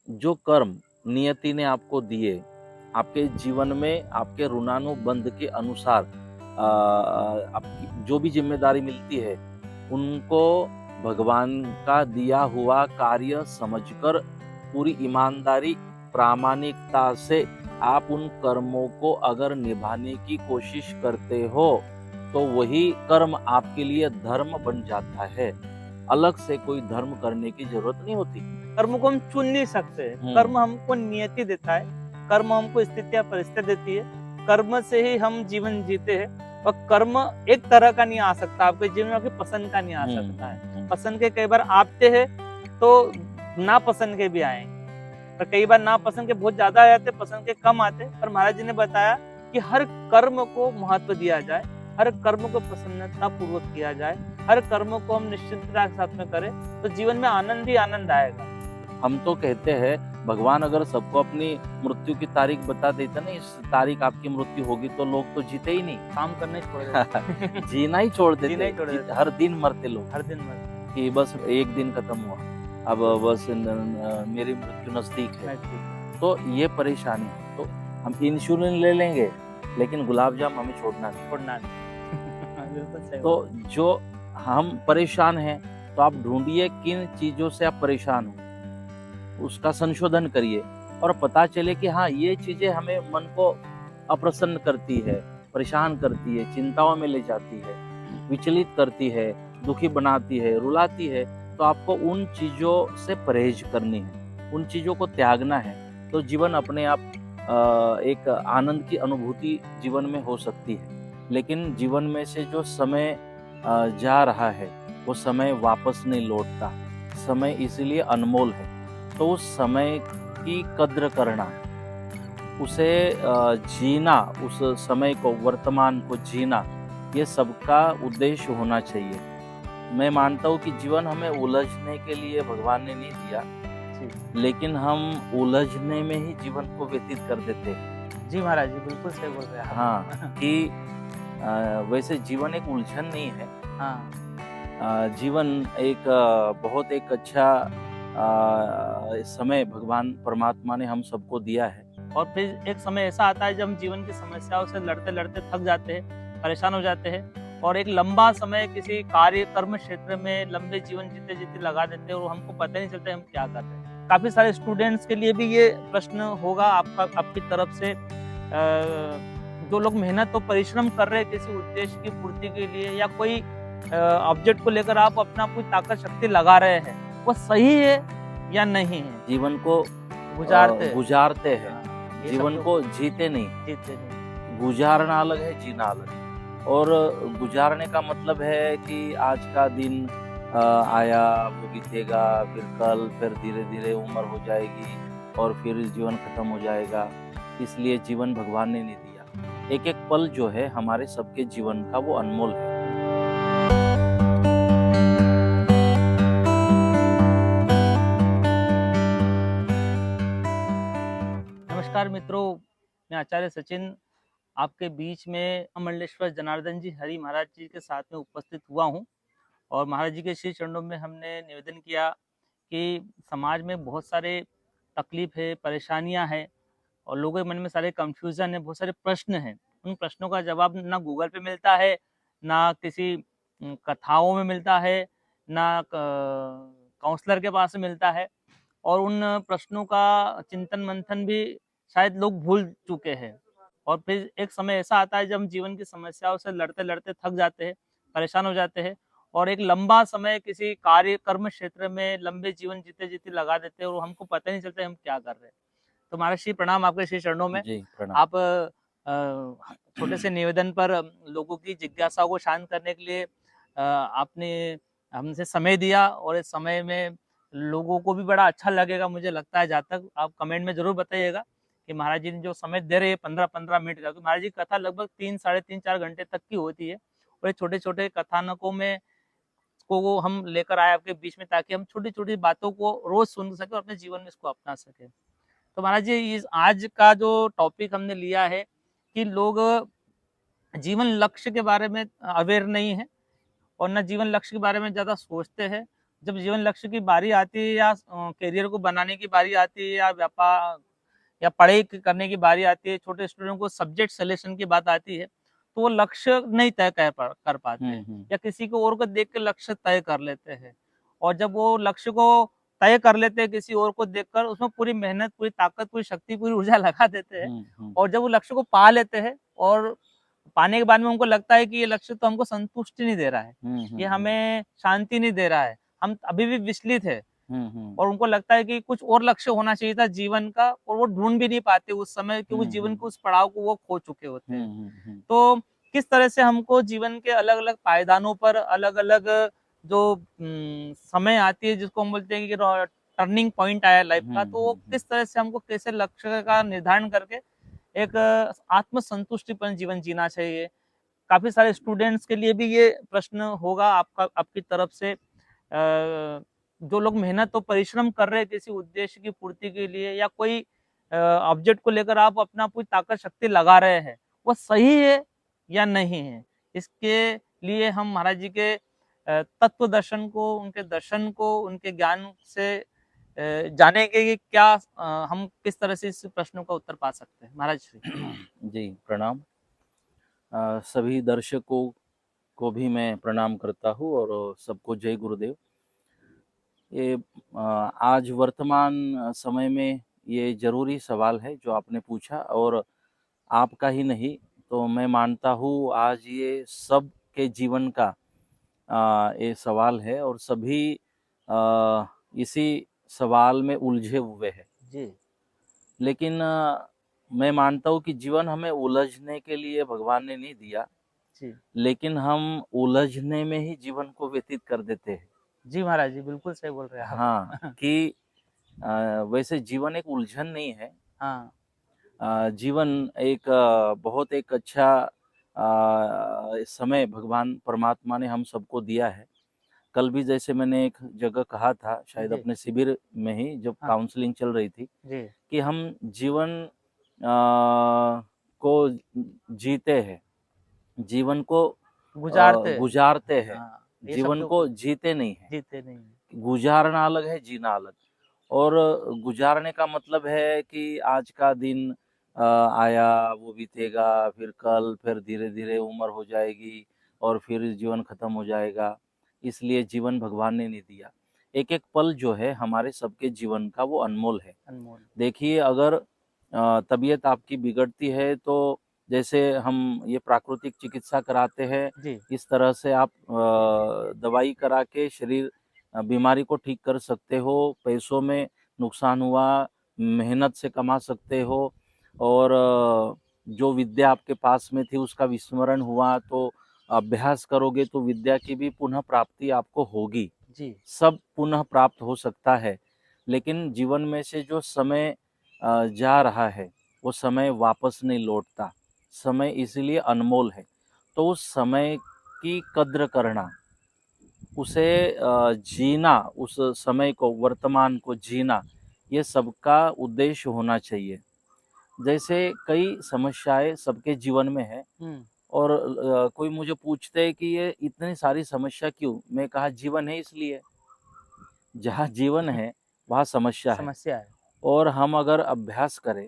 जो कर्म नियति ने आपको दिए, आपके जीवन में आपके ऋणानुबंध के अनुसार आपकी जो भी जिम्मेदारी मिलती है, उनको भगवान का दिया हुआ कार्य समझकर पूरी ईमानदारी, प्रामाणिकता से आप उन कर्मों को अगर निभाने की कोशिश करते हो, तो वही कर्म आपके लिए धर्म बन जाता है। अलग से कोई धर्म करने की जरूरत नहीं होती। कर्म को हम चुन नहीं सकते। कर्म हमको नियति देता है, कर्म हमको स्थितियां परिस्थिति देती है, कर्म से ही हम जीवन जीते हैं। और कर्म एक तरह का नहीं आ सकता आपके जीवन में, आपकी पसंद का नहीं आ सकता है। पसंद के कई बार आते हैं तो ना पसंद के भी आएंगे, पर कई बार ना पसंद के बहुत ज्यादा आ जाते, पसंद के कम आते। पर महाराज जी ने बताया कि हर कर्म को महत्व दिया जाए, हर कर्म को प्रसन्नता पूर्वक किया जाए, हर कर्म को हम निश्चिंतता के साथ में करें तो जीवन में आनंद ही आनंद आएगा। हम तो कहते हैं भगवान अगर सबको अपनी मृत्यु की तारीख बता देते ना, इस तारीख आपकी मृत्यु होगी, तो लोग तो जीते ही नहीं, काम करने छोड़ देते जीना ही छोड़ देते, हर दिन मरते लोग, हर दिन मरते कि बस एक दिन खत्म हुआ, अब बस मेरी मृत्यु नजदीक है। तो ये परेशानी है। तो हम इंश्योरेंस ले लेंगे लेकिन गुलाब जाम हमें छोड़ना नहीं। तो जो हम परेशान हैं, तो आप ढूंढिए किन चीजों से आप परेशान हो, उसका संशोधन करिए और पता चले कि हाँ, ये चीजें हमें मन को अप्रसन्न करती है, परेशान करती है, चिंताओं में ले जाती है, विचलित करती है, दुखी बनाती है, रुलाती है। तो आपको उन चीजों से परहेज करनी है, उन चीजों को त्यागना है, तो जीवन अपने आप एक आनंद की अनुभूति जीवन में हो सकती है। लेकिन जीवन में से जो समय जा रहा है, वो समय वापस नहीं लौटता। समय इसलिए अनमोल है, तो उस समय की कद्र करना, उसे जीना, उस समय को, वर्तमान को जीना, ये सबका उद्देश्य होना चाहिए। मैं मानता हूँ कि जीवन हमें उलझने के लिए भगवान ने नहीं दिया, लेकिन हम उलझने में ही जीवन को व्यतीत कर देते हैं। जी महाराज जी, बिल्कुल सही बोल रहे हैं। हाँ कि वैसे जीवन एक उलझन नहीं है। हाँ, जीवन एक बहुत एक अच्छा समय भगवान परमात्मा ने हम सबको दिया है। और फिर एक समय ऐसा आता है जब हम जीवन की समस्याओं से लड़ते लड़ते थक जाते हैं, परेशान हो जाते हैं और एक लंबा समय किसी कार्य कर्म क्षेत्र में लंबे जीवन जीते जीते लगा देते हैं और हमको पता नहीं चलता हम क्या कर रहे हैं। काफी सारे स्टूडेंट्स के लिए भी ये प्रश्न होगा आपकी तरफ से, जो लोग मेहनत और परिश्रम कर रहे हैं किसी उद्देश्य की पूर्ति के लिए, या कोई ऑब्जेक्ट को लेकर आप अपना कोई ताकत शक्ति लगा रहे हैं, वो सही है या नहीं है? जीवन को गुजारते हैं, जीवन को जीते नहीं। गुजारना अलग है, जीना अलग है। और गुजारने का मतलब है कि आज का दिन आया, वो बीतेगा, फिर कल, फिर धीरे धीरे उम्र हो जाएगी और फिर जीवन खत्म हो जाएगा। इसलिए जीवन भगवान ने नहीं दिया। एक एक पल जो है हमारे सबके जीवन का, वो अनमोल है। नमस्कार मित्रों, मैं आचार्य सचिन आपके बीच में अमरलेश्वर जनार्दन जी हरि महाराज जी के साथ में उपस्थित हुआ हूँ। और महाराज जी के श्री चरणों में हमने निवेदन किया कि समाज में बहुत सारे तकलीफ है, परेशानियां हैं और लोगों के मन में सारे कंफ्यूजन है, बहुत सारे प्रश्न हैं। उन प्रश्नों का जवाब ना गूगल पे मिलता है, ना किसी कथाओं में मिलता है, ना काउंसलर के पास मिलता है। और उन प्रश्नों का चिंतन मंथन भी शायद लोग भूल चुके हैं। और फिर एक समय ऐसा आता है जब हम जीवन की समस्याओं से लड़ते लड़ते थक जाते हैं, परेशान हो जाते हैं और एक लंबा समय किसी कार्य कर्म क्षेत्र में लंबे जीवन जीते जीते लगा देते हैं और हमको पता नहीं चलता हम क्या कर रहे हैं। तो महाराज श्री प्रणाम आपके श्री चरणों में। आप छोटे से निवेदन पर लोगों की जिज्ञासाओं को शांत करने के लिए आपने हमसे समय दिया और इस समय में लोगों को भी बड़ा अच्छा लगेगा, मुझे लगता है। जहाँ तक आप कमेंट में जरूर बताइएगा कि महाराज जी ने जो समय दे रहे हैं 15-15 मिनट का, तो महाराज जी की कथा लगभग 3-3.5-4 घंटे तक की होती है और छोटे छोटे कथानकों में को हम लेकर आए आपके बीच में, ताकि हम छोटी छोटी बातों को रोज सुन सके और अपने जीवन में इसको अपना सके। तो महाराज जी, इस आज का जो टॉपिक हमने लिया है कि लोग जीवन लक्ष्य के बारे में अवेयर नहीं है और न जीवन लक्ष्य के बारे में ज्यादा सोचते हैं जब जीवन लक्ष्य की बारी आती है या करियर को बनाने की बारी आती है या व्यापार या पढ़ाई करने की बारी आती है, छोटे स्टूडेंट को सब्जेक्ट सिलेक्शन की बात आती है, तो वो लक्ष्य नहीं तय कर पाते हैं या किसी को और को देख के लक्ष्य तय कर लेते हैं। और जब वो लक्ष्य को तय कर लेते हैं किसी और को देखकर, उसमें पूरी मेहनत, पूरी ताकत, पूरी शक्ति, पूरी ऊर्जा लगा देते हैं और जब वो लक्ष्य को पा लेते हैं और पाने के बाद में उनको लगता है कि ये लक्ष्य तो हमको संतुष्टि नहीं दे रहा है, ये हमें शांति नहीं दे रहा है, हम अभी भी विचलित है और उनको लगता है कि कुछ और लक्ष्य होना चाहिए था जीवन का और वो ढूंढ भी नहीं पाते उस समय, क्योंकि जीवन के उस पड़ाव को वो खो चुके होते हैं। तो किस तरह से हमको जीवन के अलग अलग पायदानों पर अलग अलग जो समय आती है जिसको हम बोलते हैं कि टर्निंग पॉइंट आया लाइफ का, तो वो किस तरह से हमको कैसे लक्ष्य का निर्धारण करके एक आत्मसंतुष्टिपूर्ण जीवन जीना चाहिए। काफी सारे स्टूडेंट्स के लिए भी ये प्रश्न होगा आपकी तरफ से। जो लोग मेहनत और परिश्रम कर रहे हैं किसी उद्देश्य की पूर्ति के लिए या कोई ऑब्जेक्ट को लेकर आप अपना पूरी ताकत शक्ति लगा रहे हैं, वो सही है या नहीं है, इसके लिए हम महाराज जी के तत्व दर्शन को, उनके दर्शन को, उनके ज्ञान से जानेंगे कि क्या हम किस तरह से इस प्रश्नों का उत्तर पा सकते हैं। महाराज श्री जी प्रणाम। सभी दर्शकों को भी मैं प्रणाम करता हूँ और सबको जय गुरुदेव। ये आज वर्तमान समय में ये जरूरी सवाल है जो आपने पूछा, और आपका ही नहीं तो मैं मानता हूँ आज ये सब के जीवन का ये सवाल है और सभी इसी सवाल में उलझे हुए हैं जी। लेकिन मैं मानता हूँ कि जीवन हमें उलझने के लिए भगवान ने नहीं दिया जी। लेकिन हम उलझने में ही जीवन को व्यतीत कर देते हैं। जी महाराज जी, बिल्कुल सही बोल रहे हैं आप। हाँ कि वैसे जीवन एक उलझन नहीं है। हाँ। जीवन एक बहुत एक अच्छा समय भगवान परमात्मा ने हम सबको दिया है। कल भी जैसे मैंने एक जगह कहा था, शायद जी। अपने शिविर में ही जब हाँ। काउंसलिंग चल रही थी, जी। कि हम जीवन को जीते हैं, जीवन को गुजारते हैं, हाँ, ये जीवन शब्दों को जीते नहीं है। जीते नहीं हैं। गुजारना अलग है, जीना अलग। और गुजारने का मतलब है कि आज का दिन आया वो बीतेगा, फिर कल, फिर धीरे धीरे उम्र हो जाएगी और फिर जीवन खत्म हो जाएगा। इसलिए जीवन भगवान ने नहीं दिया। एक एक पल जो है हमारे सबके जीवन का वो अनमोल है। अनमोल। देखिए अगर तबीयत आपकी बिगड़ती है तो जैसे हम ये प्राकृतिक चिकित्सा कराते हैं, जी। इस तरह से आप दवाई करा के शरीर बीमारी को ठीक कर सकते हो। पैसों में नुकसान हुआ, मेहनत से कमा सकते हो, और जो विद्या आपके पास में थी उसका विस्मरण हुआ तो अभ्यास करोगे तो विद्या की भी पुनः प्राप्ति आपको होगी। जी। सब पुनः प्राप्त हो सकता है, लेकिन जीवन में से जो समय जा रहा है वो समय वापस नहीं लौटता। समय इसलिए अनमोल है, तो उस समय की कद्र करना, उसे जीना, उस समय को, वर्तमान को जीना, ये सबका उद्देश्य होना चाहिए। जैसे कई समस्याएं सबके जीवन में है और कोई मुझे पूछते हैं कि ये इतनी सारी समस्या क्यों, मैं कहा जीवन है इसलिए। जहाँ जीवन है वहाँ समस्या है, समस्या है। और हम अगर अभ्यास करें,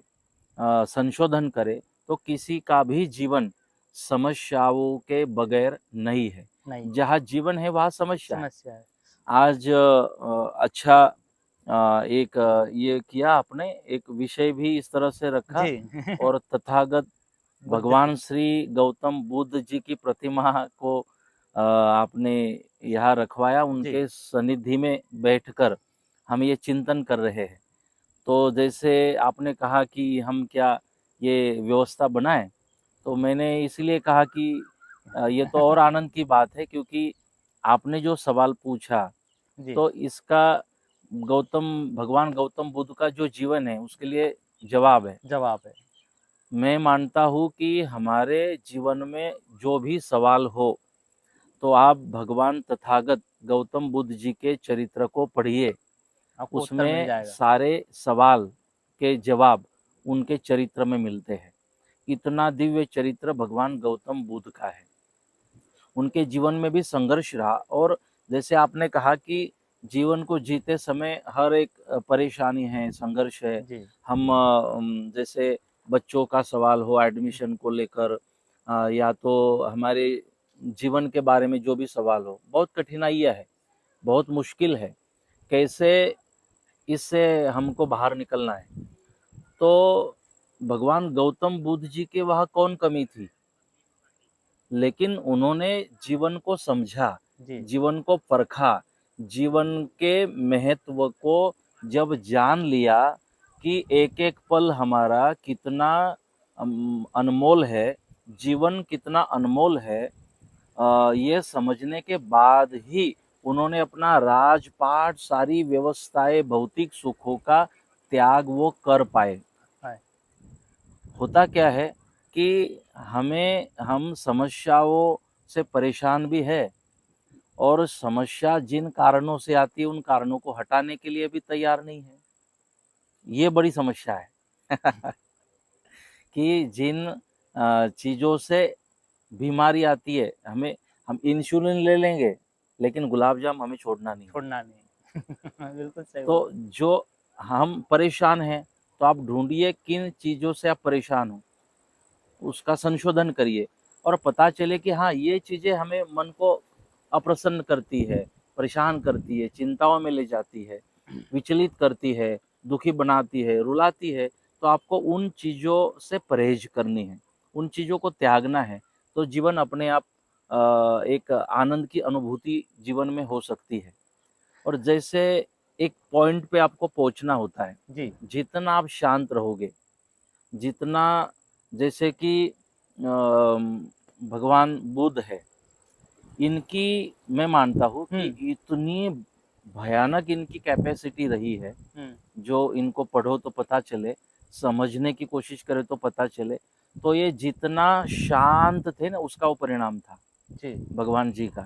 संशोधन करें, तो किसी का भी जीवन समस्याओं के बगैर नहीं है। नहीं। जहाँ जीवन है वहाँ समस्या है। समस्या है। आज अच्छा एक ये किया आपने, एक विषय भी इस तरह से रखा जी। और तथागत बुद्ध भगवान की। श्री गौतम बुद्ध जी की प्रतिमा को आपने यहाँ रखवाया, जी। उनके सनिधि में बैठकर हम ये चिंतन कर रहे हैं। तो जैसे आपने कहा कि हम क्या ये व्यवस्था बनाएं, तो मैंने इसलिए कहा कि ये तो और आनंद की बात है, क्योंकि आपने जो सवाल पूछा जी। तो इसका भगवान गौतम बुद्ध का जो जीवन है उसके लिए जवाब है। जवाब है। मैं मानता हूँ कि हमारे जीवन में जो भी सवाल हो तो आप भगवान तथागत गौतम बुद्ध जी के चरित्र को पढ़िए, आपको उत्तर मिल उसमें जाएगा। सारे सवाल के जवाब उनके चरित्र में मिलते हैं। इतना दिव्य चरित्र भगवान गौतम बुद्ध का है। उनके जीवन में भी संघर्ष रहा, और जैसे आपने कहा कि जीवन को जीते समय हर एक परेशानी है, संघर्ष है। जी हम जैसे बच्चों का सवाल हो एडमिशन को लेकर, या तो हमारे जीवन के बारे में जो भी सवाल हो, बहुत कठिनाइयाँ है, बहुत मुश्किल है। कैसे इससे हमको बाहर निकलना है। तो भगवान गौतम बुद्ध जी के वहाँ कौन कमी थी, लेकिन उन्होंने जीवन को समझा, जी जीवन को परखा, जीवन के महत्व को जब जान लिया कि एक एक पल हमारा कितना अनमोल है, जीवन कितना अनमोल है, ये समझने के बाद ही उन्होंने अपना राजपाट, सारी व्यवस्थाएं, भौतिक सुखों का त्याग वो कर पाए। हाँ, होता क्या है कि हम समस्याओं से परेशान भी है, और समस्या जिन कारणों से आती है उन कारणों को हटाने के लिए भी तैयार नहीं है। ये बड़ी समस्या है। कि जिन चीज़ों से बीमारी आती है, हम इंसुलिन ले लेंगे, लेकिन गुलाब जाम हमें छोड़ना नहीं है। छोड़ना नहीं। बिल्कुल सही तो बोला। जो हम परेशान हैं, तो आप ढूंढिए किन चीज़ों से आप परेशान हो, उसका संशोधन करिए, और पता चले कि हाँ, ये चीज़ें हमें मन को अप्रसन्न करती है, परेशान करती है, चिंताओं में ले जाती है, विचलित करती है, दुखी बनाती है, रुलाती है। तो आपको उन चीज़ों से परहेज करनी है, उन चीज़ों को त्यागना है। तो जीवन अपने आप एक आनंद की अनुभूति जीवन में हो सकती है। और जैसे एक पॉइंट पे आपको पहुंचना होता है, जी जितना आप शांत रहोगे, जितना, जैसे कि भगवान बुद्ध है, इनकी मैं मानता हूँ कि इतनी भयानक इनकी कैपेसिटी रही है, जो इनको पढ़ो तो पता चले, समझने की कोशिश करे तो पता चले। तो ये जितना शांत थे ना, उसका वो परिणाम था जी भगवान जी का।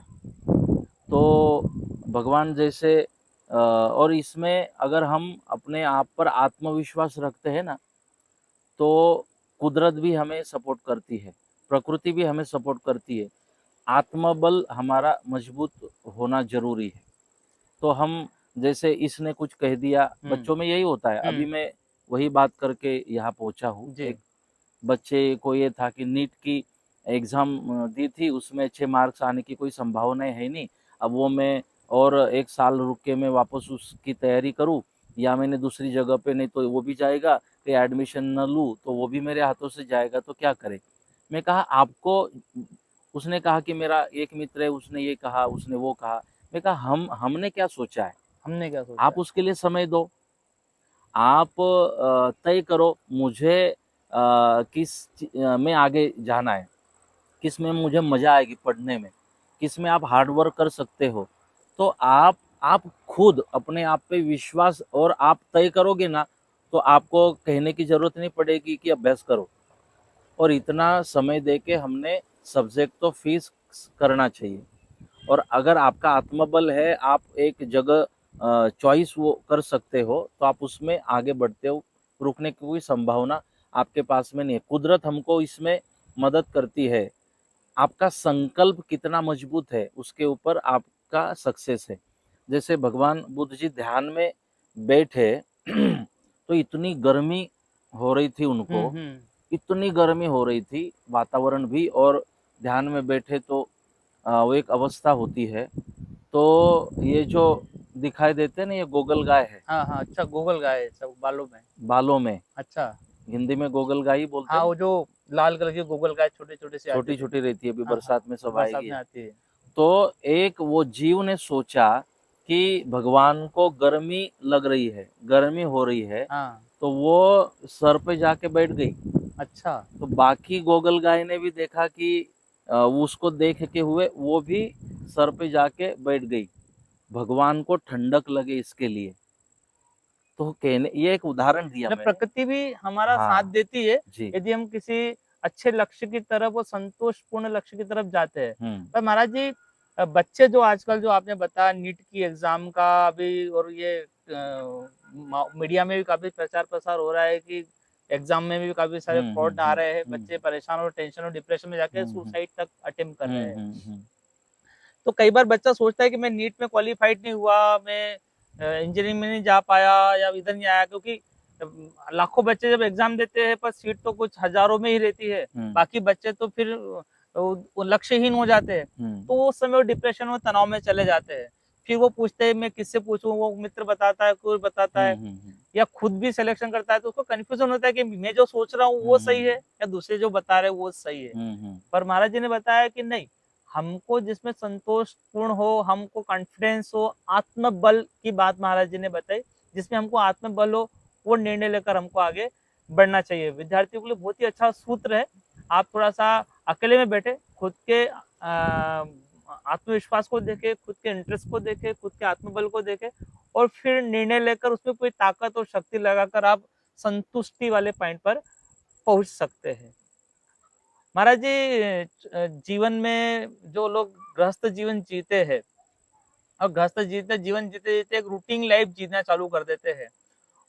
तो भगवान जैसे और इसमें अगर हम अपने आप पर आत्मविश्वास रखते हैं ना, तो कुदरत भी हमें सपोर्ट करती है, प्रकृति भी हमें सपोर्ट करती है। आत्मबल हमारा मजबूत होना ज़रूरी है। तो हम, जैसे इसने कुछ कह दिया, बच्चों में यही होता है। अभी मैं वही बात करके यहाँ पहुँचा हूँ। जी एक बच्चे को ये था कि नीट की एग्ज़ाम दी थी, उसमें अच्छे मार्क्स आने की कोई संभावनाएँ है नहीं। अब वो मैं और 1 साल रुक के मैं वापस उसकी तैयारी करूँ, या मैंने दूसरी जगह पे, नहीं तो वो भी जाएगा, कहीं एडमिशन न लूँ तो वो भी मेरे हाथों से जाएगा, तो क्या करें? मैं कहा आपको, उसने कहा कि मेरा एक मित्र है, उसने ये कहा, उसने वो कहा। मैं कहा हमने क्या सोचा है? हमने क्या सोचा आप उसके लिए समय दो। आप तय करो मुझे में आगे जाना है, किस में मुझे मज़ा आएगी पढ़ने में, किस में आप हार्ड वर्क कर सकते हो। तो आप खुद अपने आप पे विश्वास और आप तय करोगे ना, तो आपको कहने की ज़रूरत नहीं पड़ेगी कि अभ्यास करो। और इतना समय दे के हमने सब्जेक्ट तो फिक्स करना चाहिए। और अगर आपका आत्मबल है, आप एक जगह चॉइस वो कर सकते हो, तो आप उसमें आगे बढ़ते हो। रुकने की कोई संभावना आपके पास में नहीं है। कुदरत हमको इसमें मदद करती है। आपका संकल्प कितना मजबूत है, उसके ऊपर आपका सक्सेस है। जैसे भगवान बुद्ध जी ध्यान में बैठे, तो इतनी गर्मी हो रही थी उनको, इतनी गर्मी हो रही थी, वातावरण भी, और ध्यान में बैठे तो वो एक अवस्था होती है। तो ये जो दिखाई देते हैं ना, ये गोगल गाय है, हाँ हाँ अच्छा गोगल गाय सब बालों में बालों में। अच्छा हिंदी में गोगल गाय ही बोलते हाँ हैं वो ना। जो लाल कलर की गोगल गाय छोटे छोटे से आते छोटी थे छोटी रहती है, अभी हाँ हाँ बरसात में सब बरसात आएगी। में आती है तो एक वो जीव ने सोचा कि भगवान को गर्मी लग रही है, गर्मी हो रही है, हाँ तो वो सर पे जाके बैठ गई। अच्छा तो बाकी गोगल गाय ने भी देखा कि उसको देख के हुए वो भी सर पे जाके बैठ गई, भगवान को ठंडक लगे इसके लिए। तो कहने, ये एक उदाहरण दिया मतलब मैंने। प्रकृति भी हमारा साथ हाँ देती है जी। यदि हम किसी अच्छे लक्ष्य की तरफ और संतोषपूर्ण लक्ष्य की तरफ जाते हैं हम्म। पर महाराज जी बच्चे जो आजकल जो आपने बताया नीट की एग्जाम का अभी और ये मीडिया में भी काफी प्रचार प्रसार हो रहा है कि एग्जाम में भी काफी सारे फ्रॉड आ रहे हैं बच्चे परेशान और टेंशन और डिप्रेशन में जाके सुसाइड तक अटेम्प्ट कर रहे हैं तो कई बार बच्चा सोचता है कि मैं नीट में क्वालिफाइड नहीं हुआ, मैं इंजीनियरिंग में नहीं जा पाया या इधर नहीं आया, क्योंकि लाखों बच्चे जब एग्जाम देते हैं पर सीट तो कुछ हजारों में ही रहती है, बाकी बच्चे तो फिर वो लक्ष्यहीन हो जाते हैं, तो उस समय वो डिप्रेशन में, तनाव में चले जाते हैं। फिर वो पूछते हैं मैं किससे पूछूं, वो मित्र बताता है, कोई बताता है, या खुद भी सिलेक्शन करता है, तो उसको कंफ्यूजन होता है कि मैं जो सोच रहा हूँ वो सही है या दूसरे जो बता रहे हैं वो सही है। पर महाराज जी ने बताया कि नहीं, हमको जिसमें संतोषपूर्ण हो, हमको कॉन्फिडेंस हो, आत्मबल की बात महाराज जी ने बताई, जिसमें हमको आत्मबल हो, वो निर्णय लेकर हमको आगे बढ़ना चाहिए। विद्यार्थियों के लिए बहुत ही अच्छा सूत्र है। आप थोड़ा सा अकेले में बैठे खुद के आत्मविश्वास को देखे, खुद के इंटरेस्ट को देखे, खुद के आत्मबल को देखे, और फिर निर्णय लेकर उसमें कोई ताकत और शक्ति लगाकर आप संतुष्टि वाले पॉइंट पर पहुंच सकते हैं। महाराज जी, जीवन में जो लोग गृहस्थ जीवन जीते हैं और गृहस्थ जीवन जीते जीते एक रूटीन लाइफ जीना चालू कर देते हैं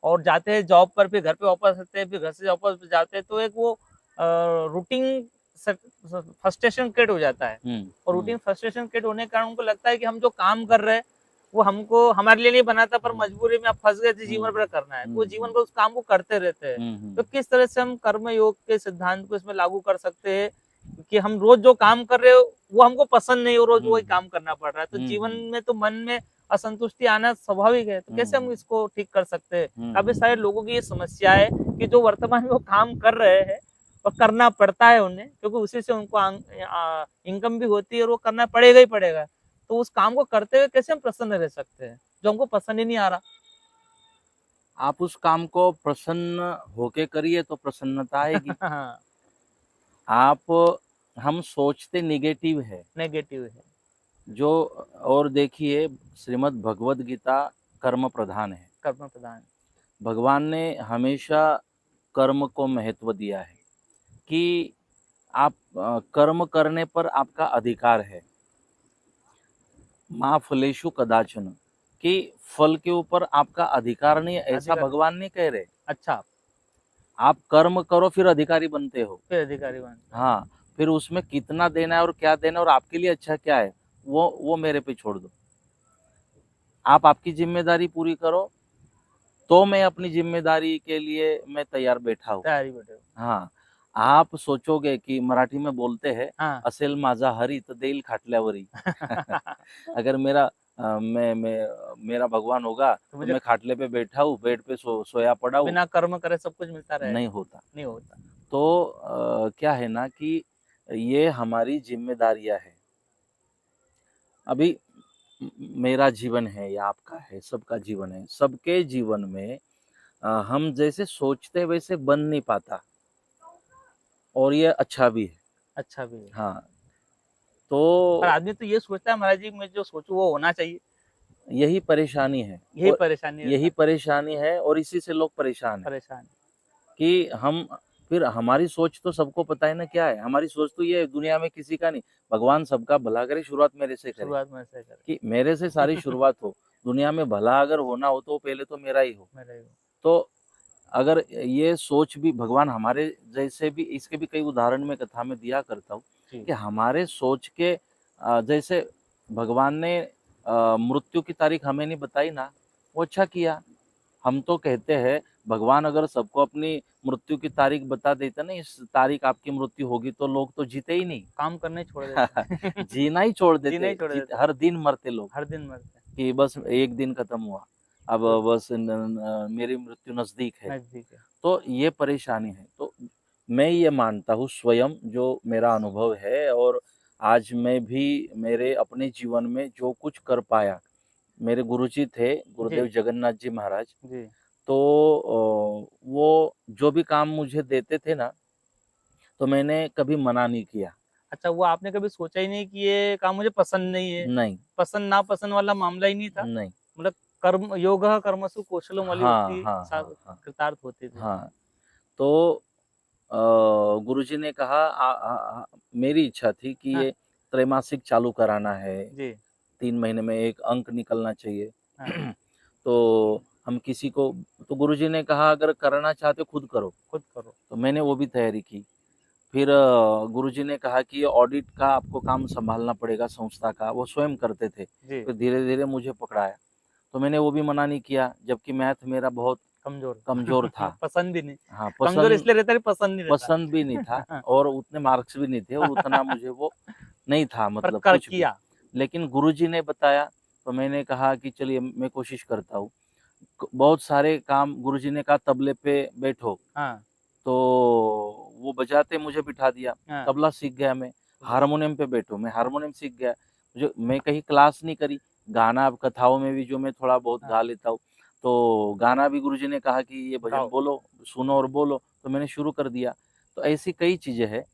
और जाते हैं जॉब पर, फिर घर पे वापस आते हैं, फिर घर से वापस जाते हैं, तो एक वो रूटीन फ्रस्ट्रेशन क्रिएट हो जाता है। और रूटीन फ्रस्ट्रेशन क्रिएट होने के कारण उनको लगता है कि हम जो काम कर रहे हैं वो हमको हमारे लिए नहीं बना था, पर मजबूरी में आप फंस गए थे, जीवन भर करना है, वो जीवन भर उस काम को करते रहते हैं। तो किस तरह से हम कर्म योग के सिद्धांत को इसमें लागू कर सकते हैं कि हम रोज जो काम कर रहे हो वो हमको पसंद नहीं हो, रोज वही काम करना पड़ रहा है, तो जीवन में तो मन में असंतुष्टि आना स्वाभाविक है। तो कैसे हम इसको ठीक कर सकते हैं? काफी सारे लोगों की ये समस्या है कि जो वर्तमान में वो काम कर रहे हैं और करना पड़ता है उन्हें, क्योंकि उसी से उनको इनकम भी होती है और वो करना पड़ेगा ही पड़ेगा। तो उस काम को करते हुए कैसे हम प्रसन्न रह सकते हैं जो हमको पसंद ही नहीं आ रहा? आप उस काम को प्रसन्न होके करिए तो प्रसन्नता आएगी। आप हम सोचते नेगेटिव है जो, और देखिए श्रीमद् भगवद गीता कर्म प्रधान है। कर्म प्रधान। भगवान ने हमेशा कर्म को महत्व दिया है कि आप कर्म करने पर आपका अधिकार है। माँ फलेषु कदाचन, कि फल के ऊपर आपका अधिकार नहीं है, ऐसा भगवान नहीं कह रहे। अच्छा, आप कर्म करो फिर अधिकारी बनते हो, फिर अधिकारी बनते। हाँ, फिर उसमें कितना देना है और क्या देना है और आपके लिए अच्छा क्या है वो मेरे पे छोड़ दो। आप आपकी जिम्मेदारी पूरी करो तो मैं अपनी जिम्मेदारी के लिए मैं तैयार बैठा हूँ। हाँ, आप सोचोगे कि मराठी में बोलते हैं, असेल माझा हरी तो देईल खाटल्यावरी। अगर मेरा भगवान होगा तो मैं खाटले पे बैठा हूँ, बेड पे सोया पड़ा हूँ, बिना कर्म करे सब कुछ मिलता रहे, नहीं होता। तो क्या है ना कि ये हमारी जिम्मेदारियां है। अभी मेरा जीवन है या आपका है, सबका जीवन है, सबके जीवन में हम जैसे सोचते वैसे बन नहीं पाता, और ये अच्छा भी है। हाँ, तो पर आदमी तो ये सोचता है महाराज जी, मैं जो सोचूं वो होना चाहिए। यही परेशानी है, यही परेशानी है, और इसी से लोग परेशान है कि हम, फिर हमारी सोच तो सबको पता है ना क्या है, हमारी सोच तो ये है दुनिया में किसी का नहीं, भगवान सबका भला करे, शुरुआत मेरे से करे, कि मेरे से सारी शुरुआत हो। दुनिया में भला अगर होना हो तो पहले तो मेरा ही हो। तो अगर ये सोच भी भगवान हमारे जैसे भी, इसके भी कई उदाहरण में कथा में दिया करता हूँ कि हमारे सोच के जैसे भगवान ने मृत्यु की तारीख हमें नहीं बताई ना, वो अच्छा किया। हम तो कहते हैं भगवान अगर सबको अपनी मृत्यु की तारीख बता देता ना, इस तारीख आपकी मृत्यु होगी, तो लोग तो जीते ही नहीं, काम करने छोड़ देते। जीना ही छोड़ देते, हर दिन मरते लोग, हर दिन मरते कि बस एक दिन खत्म हुआ, अब बस मेरी मृत्यु नजदीक है। तो ये परेशानी है। तो मैं ये मानता हूँ स्वयं, जो मेरा अनुभव है, और आज मैं भी मेरे अपने जीवन में जो कुछ कर पाया, मेरे गुरुजी थे गुरुदेव जगन्नाथ जी महाराज, तो वो जो भी काम मुझे देते थे ना, तो मैंने कभी मना नहीं किया। अच्छा, वो आपने कभी सोचा ही नहीं कि ये काम मुझे पसंद नहीं है? नहीं, पसंद नापसंद वाला मामला ही नहीं था? नहीं, मतलब कर्म योग कर्मसु कौशलम वाली उक्ति कृतार्थ होती थी। हाँ, तो गुरुजी ने कहा, मेरी इच्छा थी कि ये त्रैमासिक चालू कराना है, 3 महीने में 1 अंक निकलना चाहिए। तो हम किसी को, तो गुरुजी ने कहा अगर करना चाहते हो खुद करो। तो मैंने वो भी तैयारी की। फिर गुरुजी ने कहा कि ये ऑडिट का आपको काम संभालना पड़ेगा संस्था का, वो स्वयं करते थे। जी फिर धीरे धीरे मुझे पकड़ाया, तो मैंने वो भी मना नहीं किया, जबकि मैथ मेरा बहुत कमजोर कमजोर था। पसंद भी नहीं। हाँ, कमजोर इसलिए रहता है कि पसंद नहीं पसंद भी नहीं था रहता। और उतने मार्क्स भी नहीं थे और उतना मुझे वो नहीं था, पर मतलब कर कुछ भी। किया। लेकिन गुरुजी ने बताया तो मैंने कहा कि चलिए मैं कोशिश करता हूँ। बहुत सारे काम गुरुजी ने कहा, तबले पे बैठो, हाँ तो वो बजाते मुझे बिठा दिया, हाँ तबला सीख गया मैं। हारमोनियम पे बैठो, मैं हारमोनियम सीख गया। जो मैं कहीं क्लास नहीं करी, गाना अब कथाओं में भी जो मैं थोड़ा बहुत हाँ गा लेता हूँ, तो गाना भी गुरुजी ने कहा कि ये भजन गाओ। बोलो, सुनो और बोलो, तो मैंने शुरू कर दिया। तो ऐसी कई चीजें हैं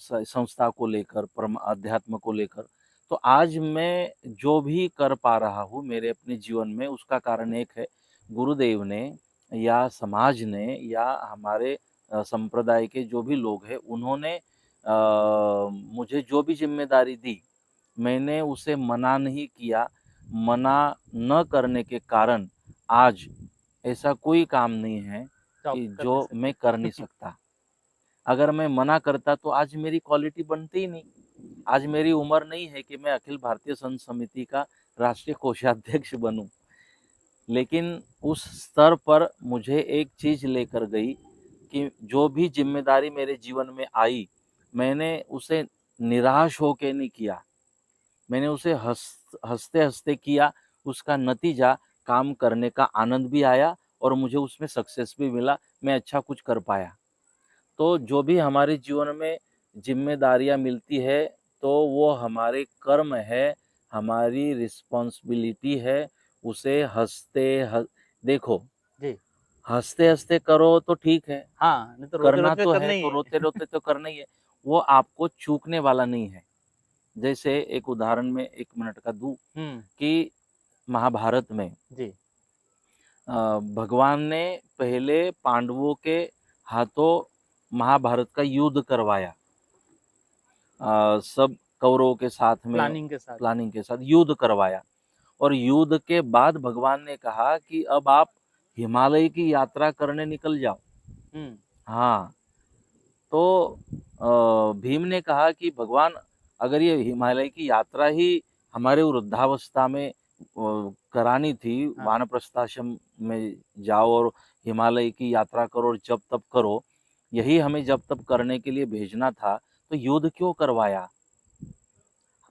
संस्था को लेकर, परम अध्यात्म को लेकर। तो आज मैं जो भी कर पा रहा हूँ मेरे अपने जीवन में, उसका कारण एक है, गुरुदेव ने या समाज ने या हमारे संप्रदाय के जो भी लोग हैं, उन्होंने मुझे जो भी जिम्मेदारी दी, मैंने उसे मना नहीं किया। मना न करने के कारण आज ऐसा कोई काम नहीं है जो आप कि कर नहीं जो मैं कर नहीं सकते। सकता। अगर मैं मना करता तो आज मेरी क्वालिटी बनती ही नहीं। आज मेरी उम्र नहीं है कि मैं अखिल भारतीय संत समिति का राष्ट्रीय कोषाध्यक्ष बनूं। लेकिन उस स्तर पर मुझे एक चीज लेकर गई कि जो भी जिम्मेदारी मेरे जीवन में आई, मैंने उसे निराश होके नहीं किया, मैंने उसे हंसते हंसते किया। उसका नतीजा, काम करने का आनंद भी आया और मुझे उसमें सक्सेस भी मिला, मैं अच्छा कुछ कर पाया। तो जो भी हमारे जीवन में जिम्मेदारियां मिलती है, तो वो हमारे कर्म है, हमारी रिस्पॉन्सिबिलिटी है। उसे देखो, जी हंसते हंसते करो तो ठीक है, हाँ, नहीं तो रोते करना रोते तो करना है ही तो है। रोते रोते तो करना ही है। वो आपको चूकने वाला नहीं है। जैसे एक उदाहरण में 1 मिनट का दूं कि महाभारत में जी भगवान ने पहले पांडवों के हाथों महाभारत का युद्ध करवाया, सब कौरवों के साथ में प्लानिंग के साथ। प्लानिंग के साथ युद्ध करवाया। और युद्ध के बाद भगवान ने कहा कि अब आप हिमालय की यात्रा करने निकल जाओ। हाँ, तो भीम ने कहा कि भगवान, अगर ये हिमालय की यात्रा ही हमारे वृद्धावस्था में करानी थी, हाँ। वानप्रस्थाश्रम में जाओ और हिमालय की यात्रा करो और जब तब करो, यही हमें जब तब करने के लिए भेजना था, तो युद्ध क्यों करवाया?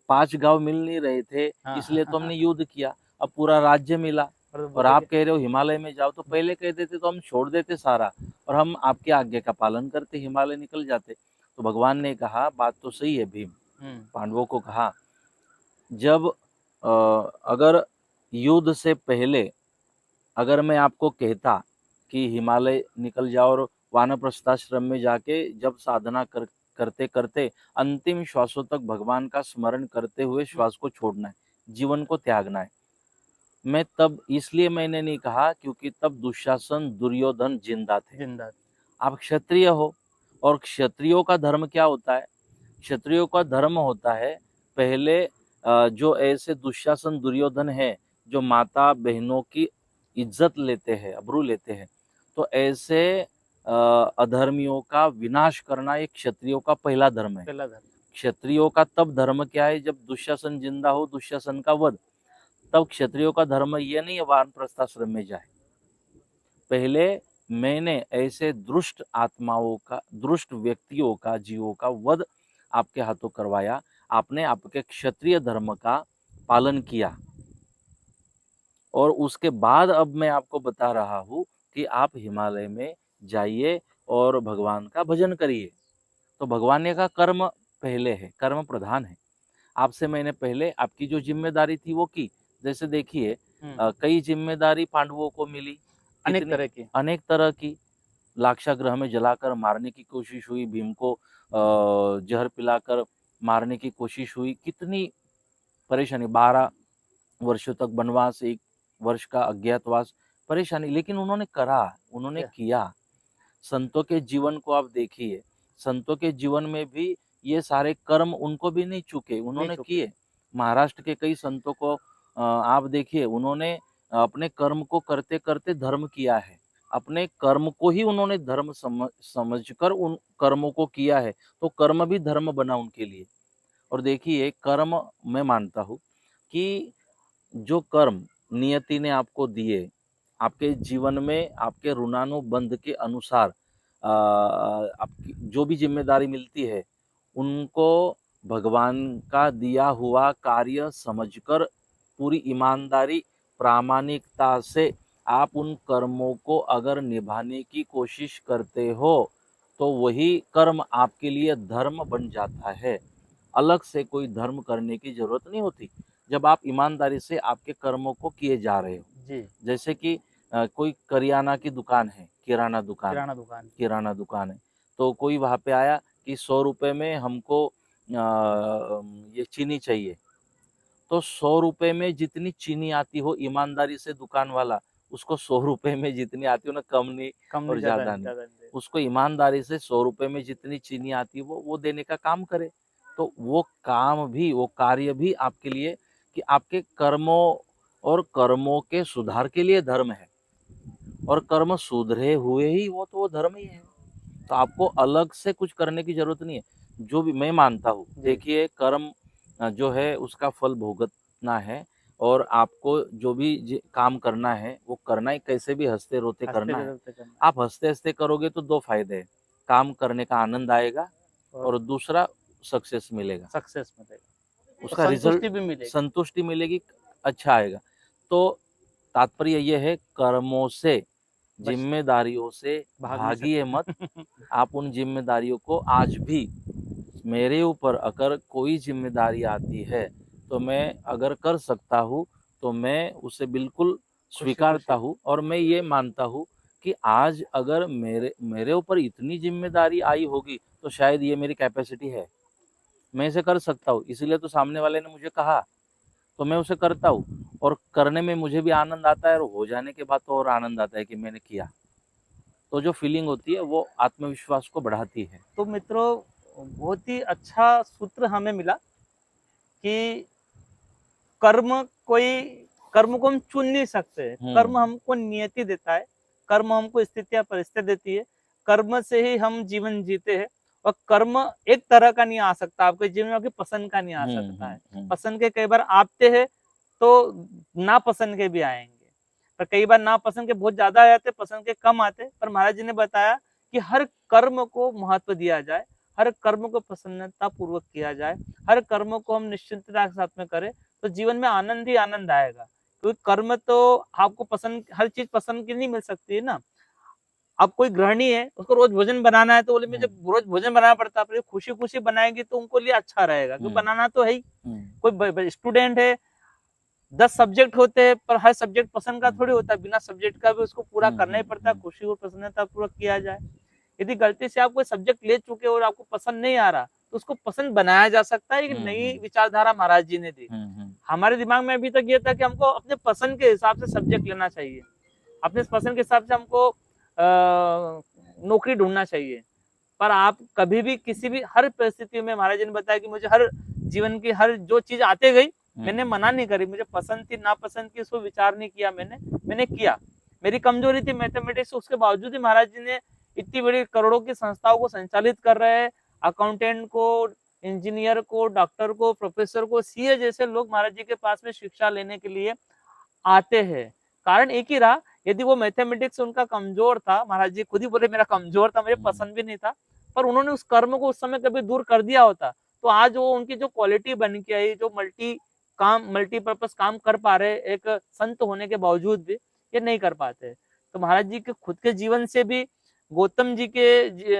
5 गांव मिल नहीं रहे थे, हाँ इसलिए तो हमने युद्ध किया। अब पूरा राज्य मिला और और बोले आप कि कह रहे हो हिमालय में जाओ, तो पहले कह देते तो हम छोड़ देते सारा और हम आपके आज्ञा का पालन करते, हिमालय निकल जाते। तो भगवान ने कहा, बात तो सही है भीम। पांडवों को कहा, जब अगर युद्ध से पहले अगर मैं आपको कहता कि हिमालय निकल जाओ और वानप्रस्थाश्रम में जाके जब साधना करते करते अंतिम श्वासों तक भगवान का स्मरण करते हुए श्वास को छोड़ना है, जीवन को त्यागना है, मैं तब इसलिए मैंने नहीं कहा क्योंकि तब दुशासन दुर्योधन जिंदा थे। जिंदा। आप क्षत्रिय हो और क्षत्रियों का धर्म क्या होता है? क्षत्रियों का धर्म होता है, पहले जो ऐसे दुशासन दुर्योधन है जो माता बहनों की इज्जत लेते हैं, अबरू लेते हैं, तो ऐसे अधर्मियों का विनाश करना एक क्षत्रियों का पहला धर्म है। पहला धर्म। क्षत्रियों का तब धर्म क्या है? जब दुशासन जिंदा हो, दुशासन का वध, तब क्षत्रियों का धर्म ये नहीं है वानप्रस्थाश्रम में जाए। पहले मैंने ऐसे दुष्ट आत्माओं का, दुष्ट व्यक्तियों का, जीवों का वध आपके हाथों करवाया। आपने आपके क्षत्रिय धर्म का पालन किया और उसके बाद अब मैं आपको बता रहा हूँ कि आप हिमालय में जाइए और भगवान का भजन करिए। तो भगवान ने कहा कर्म पहले है, कर्म प्रधान है। आपसे मैंने पहले आपकी जो जिम्मेदारी थी वो की। जैसे देखिए, कई जिम्मेदारी पांडवों को मिली, अनेक तरह की। अनेक तरह की। लाक्षागृह में जलाकर मारने की कोशिश हुई, भीम को जहर पिलाकर मारने की कोशिश हुई, कितनी परेशानी, 12 वर्षों तक वनवास, 1 वर्ष का अज्ञातवास, परेशानी, लेकिन उन्होंने करा, उन्होंने किया। संतों के जीवन को आप देखिए, संतों के जीवन में भी ये सारे कर्म उनको भी नहीं चुके, उन्होंने किए। महाराष्ट्र के कई संतों को आप देखिए, उन्होंने अपने कर्म को करते करते धर्म किया है। अपने कर्म को ही उन्होंने धर्म समझकर उन कर्मों को किया है, तो कर्म भी धर्म बना उनके लिए। और देखिए, कर्म मैं मानता हूँ कि जो कर्म नियति ने आपको दिए, आपके जीवन में आपके ऋणानुबंध के अनुसार आपकी जो भी जिम्मेदारी मिलती है, उनको भगवान का दिया हुआ कार्य समझकर पूरी ईमानदारी, प्रामाणिकता से आप उन कर्मों को अगर निभाने की कोशिश करते हो, तो वही कर्म आपके लिए धर्म बन जाता है। अलग से कोई धर्म करने की जरूरत नहीं होती, जब आप ईमानदारी से आपके कर्मों को किए जा रहे हो। जी। जैसे कि कोई करियाना की दुकान है, किराना दुकान। है, तो कोई वहां पे आया कि 100 रुपए में हमको ये चीनी चाहिए, तो 100 रुपए में जितनी चीनी आती हो, ईमानदारी से दुकान वाला उसको 100 रुपए में जितनी आती हो ना, कम नहीं और ज्यादा नहीं, उसको ईमानदारी से 100 रुपए में जितनी चीनी आती है वो देने का काम करे। तो वो काम भी, वो कार्य भी आपके लिए, कि आपके कर्मों और कर्मों के सुधार के लिए धर्म है, और कर्म सुधरे हुए ही वो तो वो धर्म ही है। तो आपको अलग से कुछ करने की जरूरत नहीं है। जो भी मैं मानता हूँ, देखिए, कर्म जो है उसका फल भुगतना है, और आपको जो भी काम करना है वो करना ही, कैसे भी हंसते रोते करना है। आप हंसते हंसते करोगे तो 2 फायदे हैं, काम करने का आनंद आएगा, और दूसरा सक्सेस मिलेगा, उसका रिजल्ट, संतुष्टि मिलेगी, अच्छा आएगा। तो तात्पर्य यह है, कर्मों से, जिम्मेदारियों से भागिए मत। आप उन जिम्मेदारियों को, आज भी मेरे ऊपर अगर कोई जिम्मेदारी आती है, तो मैं अगर कर सकता हूँ तो मैं उसे बिल्कुल स्वीकारता हूँ। और मैं ये मानता हूँ कि आज अगर मेरे ऊपर इतनी जिम्मेदारी आई होगी, तो शायद ये मेरी कैपेसिटी है, मैं इसे कर सकता हूँ, इसीलिए तो सामने वाले ने मुझे कहा, तो मैं उसे करता हूँ। और करने में मुझे भी आनंद आता है, और हो जाने के बाद तो और आनंद आता है कि मैंने किया। तो जो फीलिंग होती है वो आत्मविश्वास को बढ़ाती है। तो मित्रों, बहुत ही अच्छा सूत्र हमें मिला कि कर्म को हम चुन नहीं सकते, कर्म हमको नियति देता है, कर्म हमको स्थितियां परिस्थिति देती है, कर्म से ही हम जीवन जीते हैं। और कर्म एक तरह का नहीं आ सकता आपके जीवन में, आपकी पसंद का नहीं आ सकता है। पसंद के कई बार आते हैं तो नापसंद के भी आएंगे, पर कई बार नापसंद के बहुत ज्यादा आ जाते, पसंद के कम आते। पर महाराज जी ने बताया कि हर कर्म को महत्व दिया जाए, हर कर्म को प्रसन्नता पूर्वक किया जाए, हर कर्म को हम निश्चिंतता के साथ में करें, तो जीवन में आनंद ही आनंद आएगा। क्योंकि कर्म तो आपको पसंद, हर चीज पसंद की नहीं मिल सकती है ना। अब कोई गृहिणी है, उसको रोज भोजन बनाना है, तो बोले मुझे रोज भोजन बनाना पड़ता है, खुशी खुशी बनाएगी तो उनको लिए अच्छा रहेगा, क्योंकि बनाना तो है ही। कोई स्टूडेंट है, 10 सब्जेक्ट होते हैं, पर हर सब्जेक्ट पसंद का थोड़ी होता है, बिना सब्जेक्ट का भी उसको पूरा करना ही पड़ता है, खुशी और प्रसन्नता पूर्वक किया जाए। यदि गलती से आप कोई सब्जेक्ट ले चुके और आपको पसंद नहीं आ रहा, तो उसको पसंद बनाया जा सकता है। एक नई विचारधारा महाराज जी ने दी। हमारे दिमाग में अभी तक ये था कि हमको अपने पसंद के हिसाब से सब्जेक्ट लेना चाहिए, अपने पसंद के हिसाब से हमको नौकरी ढूंढना चाहिए। पर आप कभी भी किसी भी हर परिस्थिति में, महाराज जी ने बताया कि मुझे हर जीवन की हर जो चीज आते गई, मैंने मना नहीं करी, मुझे पसंद थी नापसंद की उसको विचार नहीं किया, मैंने किया। मेरी कमजोरी थी मैथमेटिक्स, उसके बावजूद ही महाराज जी ने इतनी बड़ी करोड़ों की संस्थाओं को संचालित कर रहे हैं। अकाउंटेंट को, इंजीनियर को, डॉक्टर को, प्रोफेसर को, सीए जैसे लोग महाराज जी के पास में शिक्षा लेने के लिए आते हैं। कारण एक ही रहा, यदि वो मैथमेटिक्स उनका कमजोर था, महाराज जी खुद ही बोले मेरा कमजोर था, मुझे पसंद भी नहीं था, पर उन्होंने उस कर्म को उस समय कभी दूर कर दिया होता, तो आज वो उनकी जो क्वालिटी बन के आई, जो मल्टीपर्पज काम कर पा रहे, एक संत होने के बावजूद भी ये नहीं कर पाते। तो महाराज जी के खुद के जीवन से भी,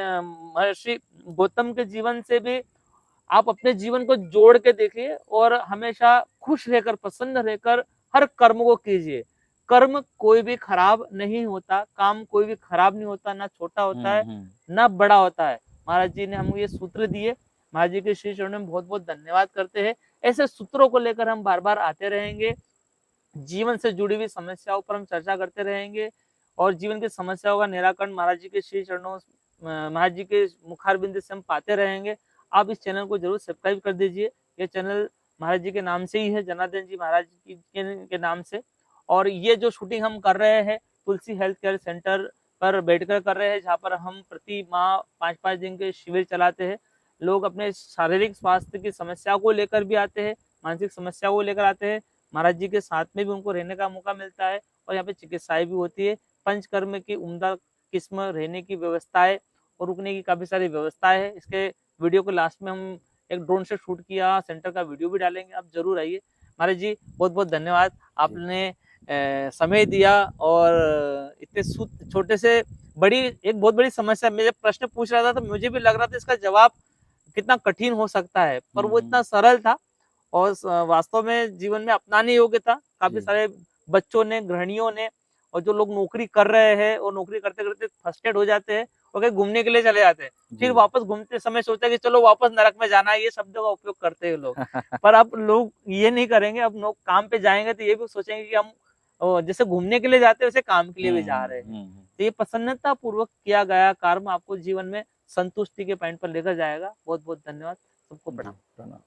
महर्षि गौतम के जीवन से भी आप अपने जीवन को जोड़ के देखिए, और हमेशा खुश रहकर, प्रसन्न रहकर हर कर्म को कीजिए। कर्म कोई भी खराब नहीं होता, काम कोई भी खराब नहीं होता, ना छोटा होता है ना बड़ा होता है। महाराज जी ने हमको ये सूत्र दिए, महाराज जी के श्री चरणों में बहुत बहुत धन्यवाद करते हैं। ऐसे सूत्रों को लेकर हम बार बार आते रहेंगे, जीवन से जुड़ी हुई समस्याओं पर हम चर्चा करते रहेंगे, और जीवन की समस्याओं का निराकरण महाराज जी के श्री चरणों, महाराज जी के मुखारबिंद से हम पाते रहेंगे। आप इस चैनल को जरूर सब्सक्राइब कर दीजिए। ये चैनल महाराज जी के नाम से ही है, जनार्दन जी महाराज के नाम से। और ये जो शूटिंग हम कर रहे हैं, तुलसी हेल्थ केयर सेंटर पर बैठकर कर रहे हैं, जहाँ पर हम प्रति माह 5-5 दिन के शिविर चलाते हैं। लोग अपने शारीरिक स्वास्थ्य की समस्या को लेकर भी आते हैं, मानसिक समस्या को लेकर आते हैं। महाराज जी के साथ में भी उनको रहने का मौका मिलता है और यहाँ पे चिकित्साएं भी होती है। पंचकर्म की उम्दा किस्म रहने की व्यवस्था है और रुकने की काफी सारी व्यवस्थाएं है। इसके वीडियो को लास्ट में हम एक ड्रोन से शूट किया सेंटर का वीडियो भी डालेंगे, आप जरूर आइए। महाराज जी बहुत बहुत धन्यवाद, आपने समय दिया और इतने छोटे से बड़ी एक बहुत बड़ी समस्या, मैं जब प्रश्न पूछ रहा था तो मुझे भी लग रहा था इसका जवाब कितना कठिन हो सकता है, पर वो इतना सरल था और वास्तव में जीवन में अपनाने योग्य था। काफी सारे बच्चों ने, गृहिणियों ने और जो लोग नौकरी कर रहे हैं और नौकरी करते करते फ्रस्ट्रेट हो जाते हैं और कहीं घूमने के लिए चले जाते हैं, फिर वापस घूमते समय सोचते हैं कि चलो वापस नरक में जाना है, ये शब्दों का उपयोग करते हैं लोग। पर अब लोग ये नहीं करेंगे, अब लोग काम पे जाएंगे तो ये भी सोचेंगे कि हम जैसे घूमने के लिए जाते हैं वैसे काम के लिए भी जा रहे हैं। तो ये प्रसन्नता पूर्वक किया गया कर्म आपको जीवन में संतुष्टि के पॉइंट पर लेकर जाएगा। बहुत बहुत धन्यवाद, सबको प्रणाम।